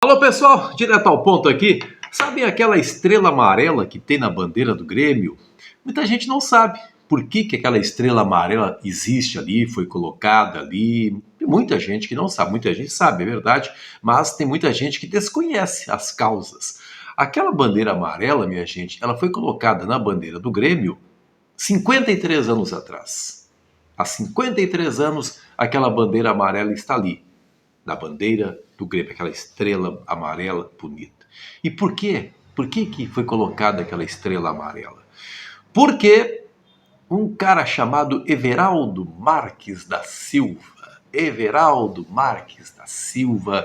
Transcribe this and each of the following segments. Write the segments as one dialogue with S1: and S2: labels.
S1: Alô pessoal, direto ao ponto aqui. Sabem aquela estrela amarela que tem na bandeira do Grêmio? Muita gente não sabe por que aquela estrela amarela existe ali, foi colocada ali. Tem muita gente que não sabe, muita gente sabe, é verdade, mas tem muita gente que desconhece as causas. Aquela bandeira amarela, minha gente, ela foi colocada na bandeira do Grêmio 53 anos atrás. Há 53 anos, aquela bandeira amarela está ali na bandeira do Grêmio, aquela estrela amarela bonita. E por quê? Por que foi colocada aquela estrela amarela? Porque um cara chamado Everaldo Marques da Silva,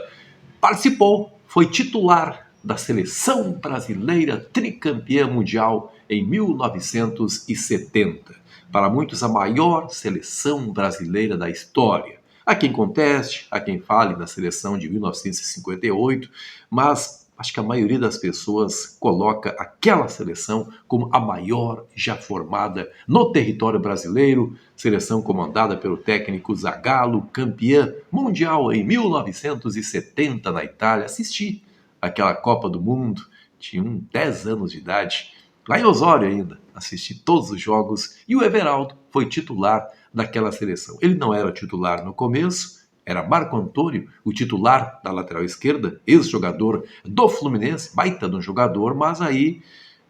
S1: participou, foi titular da seleção brasileira tricampeã mundial em 1970. Para muitos, a maior seleção brasileira da história. Há quem conteste, há quem fale da seleção de 1958, mas acho que a maioria das pessoas coloca aquela seleção como a maior já formada no território brasileiro, seleção comandada pelo técnico Zagallo, campeã mundial em 1970 na Itália. Assisti aquela Copa do Mundo, tinha 10 anos de idade, lá em Osório ainda, assisti todos os jogos e o Everaldo foi titular daquela seleção. Ele não era titular no começo, era Marco Antônio, o titular da lateral esquerda, ex-jogador do Fluminense, baita de um jogador, mas aí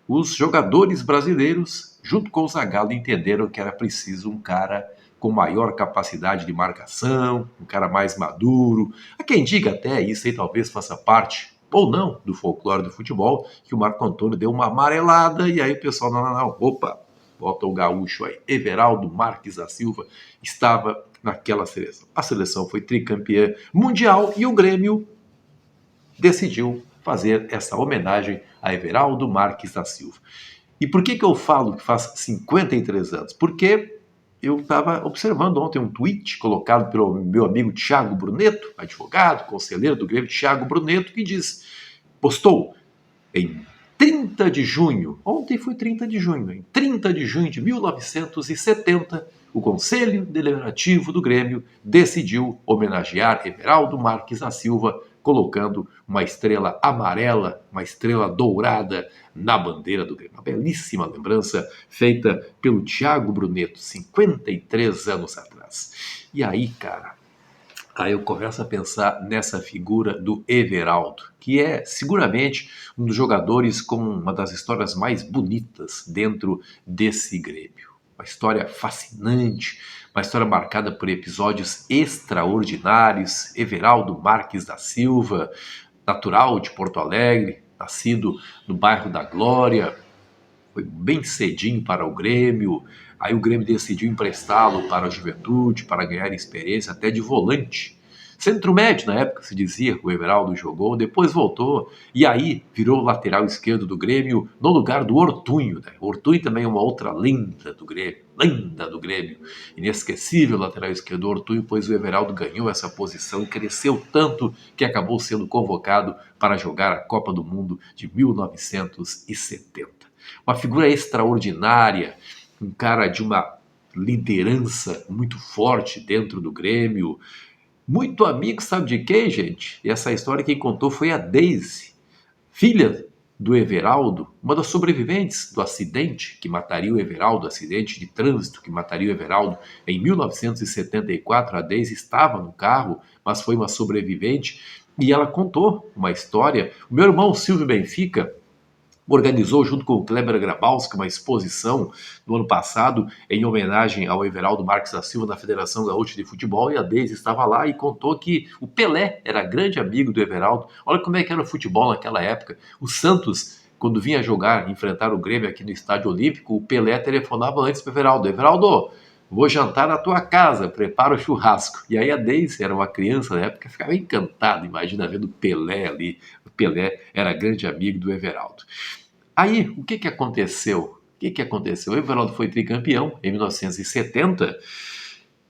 S1: os jogadores brasileiros, junto com o Zagallo, entenderam que era preciso um cara com maior capacidade de marcação, um cara mais maduro. Há quem diga até isso aí talvez faça parte, ou não, do folclore do futebol, que o Marco Antônio deu uma amarelada e aí o pessoal, não, opa, bota o gaúcho aí. Everaldo Marques da Silva estava naquela seleção. A seleção foi tricampeã mundial e o Grêmio decidiu fazer essa homenagem a Everaldo Marques da Silva. E por que eu falo que faz 53 anos? Porque eu estava observando ontem um tweet colocado pelo meu amigo Thiago Bruneto, advogado, conselheiro do Grêmio, Thiago Bruneto, que postou em 30 de junho, ontem foi 30 de junho, em 30 de junho de 1970, o Conselho Deliberativo do Grêmio decidiu homenagear Everaldo Marques da Silva, colocando uma estrela amarela, uma estrela dourada na bandeira do Grêmio. Uma belíssima lembrança feita pelo Thiago Bruneto, 53 anos atrás. E aí, cara, aí eu começo a pensar nessa figura do Everaldo, que é seguramente um dos jogadores com uma das histórias mais bonitas dentro desse Grêmio. Uma história fascinante, uma história marcada por episódios extraordinários. Everaldo Marques da Silva, natural de Porto Alegre, nascido no bairro da Glória, foi bem cedinho para o Grêmio. Aí o Grêmio decidiu emprestá-lo para a Juventude, para ganhar experiência até de volante. Centro médio, na época se dizia, o Everaldo jogou, depois voltou, e aí virou lateral esquerdo do Grêmio, no lugar do Ortunho. Né? O Ortunho também é uma outra lenda do Grêmio, inesquecível lateral esquerdo do Ortunho, pois o Everaldo ganhou essa posição e cresceu tanto que acabou sendo convocado para jogar a Copa do Mundo de 1970. Uma figura extraordinária, um cara de uma liderança muito forte dentro do Grêmio, muito amigo, sabe de quem, gente? E essa história quem contou foi a Deise, filha do Everaldo, uma das sobreviventes do acidente que mataria o Everaldo, acidente de trânsito que mataria o Everaldo em 1974. A Deise estava no carro, mas foi uma sobrevivente, e ela contou uma história. O meu irmão Silvio Benfica organizou, junto com o Kleber Grabowski, uma exposição no ano passado em homenagem ao Everaldo Marques da Silva na Federação Gaúcha de Futebol, e a Deise estava lá e contou que o Pelé era grande amigo do Everaldo. Olha como é que era o futebol naquela época. O Santos, quando vinha jogar, enfrentar o Grêmio aqui no Estádio Olímpico, o Pelé telefonava antes para o Everaldo: Everaldo, vou jantar na tua casa, prepara o churrasco. E aí a Deise era uma criança na época, ficava encantada, imagina vendo o Pelé ali. O Pelé era grande amigo do Everaldo. Aí, o que aconteceu? O Everaldo foi tricampeão em 1970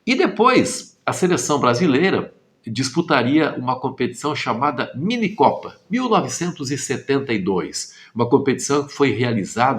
S1: e depois a seleção brasileira disputaria uma competição chamada Minicopa 1972, uma competição que foi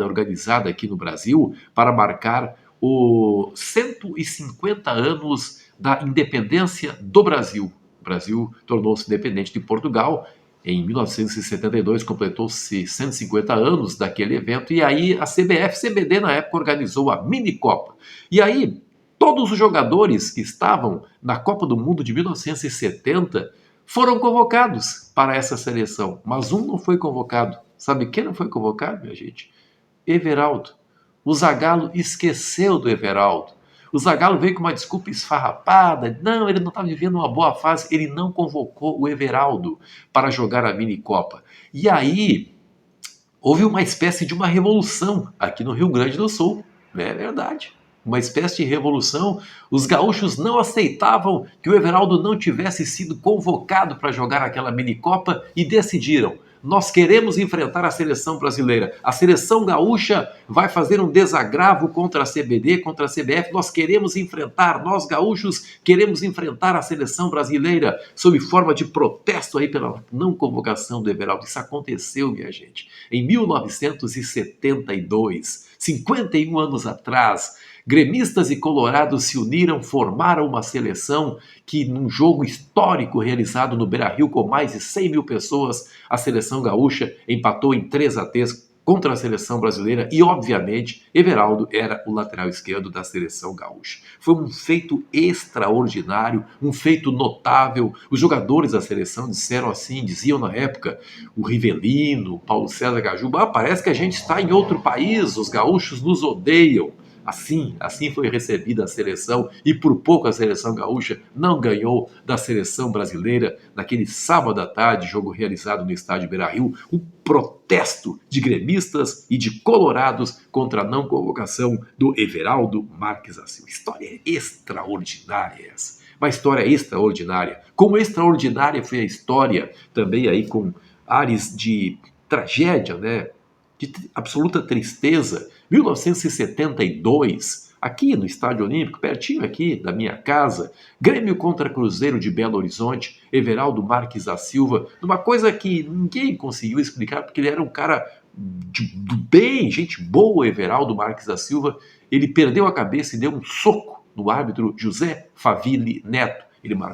S1: organizada aqui no Brasil para marcar os 150 anos da independência do Brasil. O Brasil tornou-se independente de Portugal Em 1972 completou-se 150 anos daquele evento e aí a CBF-CBD na época organizou a Minicopa. E aí todos os jogadores que estavam na Copa do Mundo de 1970 foram convocados para essa seleção, mas um não foi convocado. Sabe quem não foi convocado, minha gente? Everaldo. O Zagallo esqueceu do Everaldo. O Zagallo veio com uma desculpa esfarrapada. Não, ele não está vivendo uma boa fase. Ele não convocou o Everaldo para jogar a minicopa. E aí, houve uma espécie de uma revolução aqui no Rio Grande do Sul. É verdade. Uma espécie de revolução. Os gaúchos não aceitavam que o Everaldo não tivesse sido convocado para jogar aquela minicopa e decidiram: nós queremos enfrentar a seleção brasileira. A seleção gaúcha vai fazer um desagravo contra a CBD, contra a CBF. Nós queremos enfrentar, nós gaúchos queremos enfrentar a seleção brasileira sob forma de protesto aí pela não convocação do Everaldo. Isso aconteceu, minha gente, em 1972, 51 anos atrás. Gremistas e colorados se uniram, formaram uma seleção que, num jogo histórico realizado no Beira-Rio com mais de 100 mil pessoas, a seleção gaúcha empatou em 3-3 contra a seleção brasileira e, obviamente, Everaldo era o lateral esquerdo da seleção gaúcha. Foi um feito extraordinário, um feito notável. Os jogadores da seleção disseram assim, diziam na época, o Rivelino, o Paulo César Gajuba: parece que a gente está em outro país, os gaúchos nos odeiam. Assim foi recebida a seleção e por pouco a seleção gaúcha não ganhou da seleção brasileira naquele sábado à tarde, jogo realizado no estádio Beira-Rio, um protesto de gremistas e de colorados contra a não convocação do Everaldo Marques da Silva. História extraordinária essa. Uma história extraordinária. Como extraordinária foi a história também aí com ares de tragédia, né? De absoluta tristeza. 1972, aqui no Estádio Olímpico, pertinho aqui da minha casa, Grêmio contra Cruzeiro de Belo Horizonte, Everaldo Marques da Silva, numa coisa que ninguém conseguiu explicar, porque ele era um cara do bem, gente boa, Everaldo Marques da Silva. Ele perdeu a cabeça e deu um soco no árbitro José Faville Neto.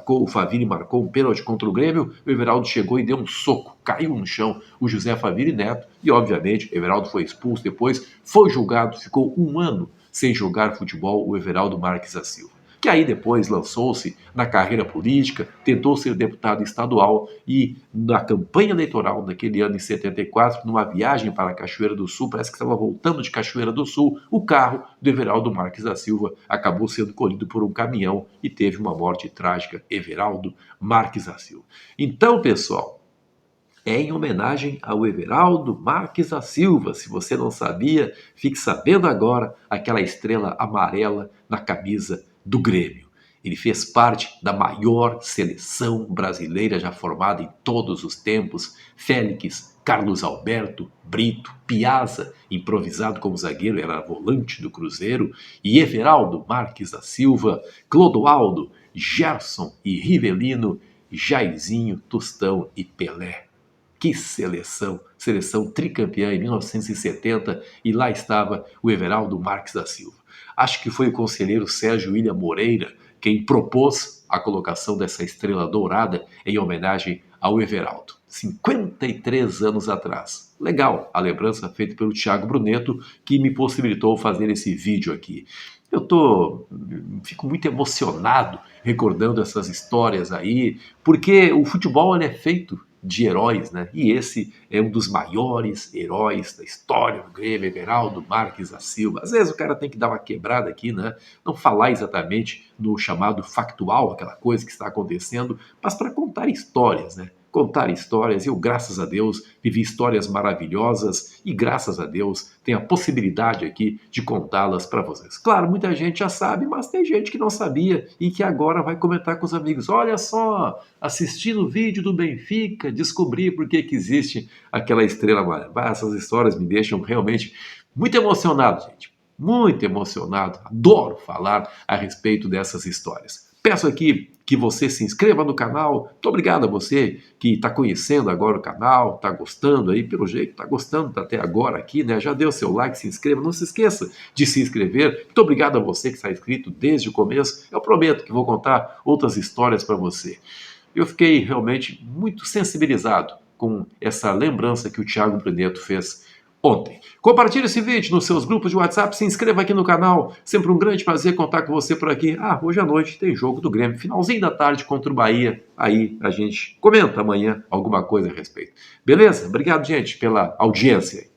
S1: O Faville marcou um pênalti contra o Grêmio, o Everaldo chegou e deu um soco, caiu no chão o José Faville Neto e, obviamente, Everaldo foi expulso depois, foi julgado, ficou um ano sem jogar futebol, o Everaldo Marques da Silva. Que aí depois lançou-se na carreira política, tentou ser deputado estadual e na campanha eleitoral daquele ano em 74, numa viagem para a Cachoeira do Sul, parece que estava voltando de Cachoeira do Sul, o carro do Everaldo Marques da Silva acabou sendo colhido por um caminhão e teve uma morte trágica, Everaldo Marques da Silva. Então, pessoal, é em homenagem ao Everaldo Marques da Silva. Se você não sabia, fique sabendo agora, aquela estrela amarela na camisa do Grêmio. Ele fez parte da maior seleção brasileira já formada em todos os tempos. Félix, Carlos Alberto, Brito, Piazza, improvisado como zagueiro, era volante do Cruzeiro, e Everaldo Marques da Silva, Clodoaldo, Gerson e Rivelino, Jairzinho, Tostão e Pelé. Que seleção! Seleção tricampeã em 1970 e lá estava o Everaldo Marques da Silva. Acho que foi o conselheiro Sérgio William Moreira quem propôs a colocação dessa estrela dourada em homenagem ao Everaldo. 53 anos atrás. Legal a lembrança feita pelo Thiago Bruneto, que me possibilitou fazer esse vídeo aqui. Fico muito emocionado recordando essas histórias aí, porque o futebol ele é feito de heróis, né? E esse é um dos maiores heróis da história do Grêmio, Everaldo Marques da Silva. Às vezes o cara tem que dar uma quebrada aqui, né? Não falar exatamente no chamado factual, aquela coisa que está acontecendo, mas para contar histórias, né? Contar histórias, eu, graças a Deus, vivi histórias maravilhosas e, graças a Deus, tenho a possibilidade aqui de contá-las para vocês. Claro, muita gente já sabe, mas tem gente que não sabia e que agora vai comentar com os amigos. Olha só, assistindo o vídeo do Benfica, descobri por que existe aquela estrela amarela. Essas histórias me deixam realmente muito emocionado, gente. Muito emocionado. Adoro falar a respeito dessas histórias. Peço aqui que você se inscreva no canal. Muito obrigado a você que está conhecendo agora o canal, está gostando aí, pelo jeito, está gostando até agora aqui, né? Já deu seu like, se inscreva. Não se esqueça de se inscrever. Muito obrigado a você que está inscrito desde o começo. Eu prometo que vou contar outras histórias para você. Eu fiquei realmente muito sensibilizado com essa lembrança que o Thiago Bruneto fez ontem. Compartilhe esse vídeo nos seus grupos de WhatsApp, se inscreva aqui no canal, sempre um grande prazer contar com você por aqui. Hoje à noite tem jogo do Grêmio, finalzinho da tarde contra o Bahia, aí a gente comenta amanhã alguma coisa a respeito. Beleza? Obrigado, gente, pela audiência.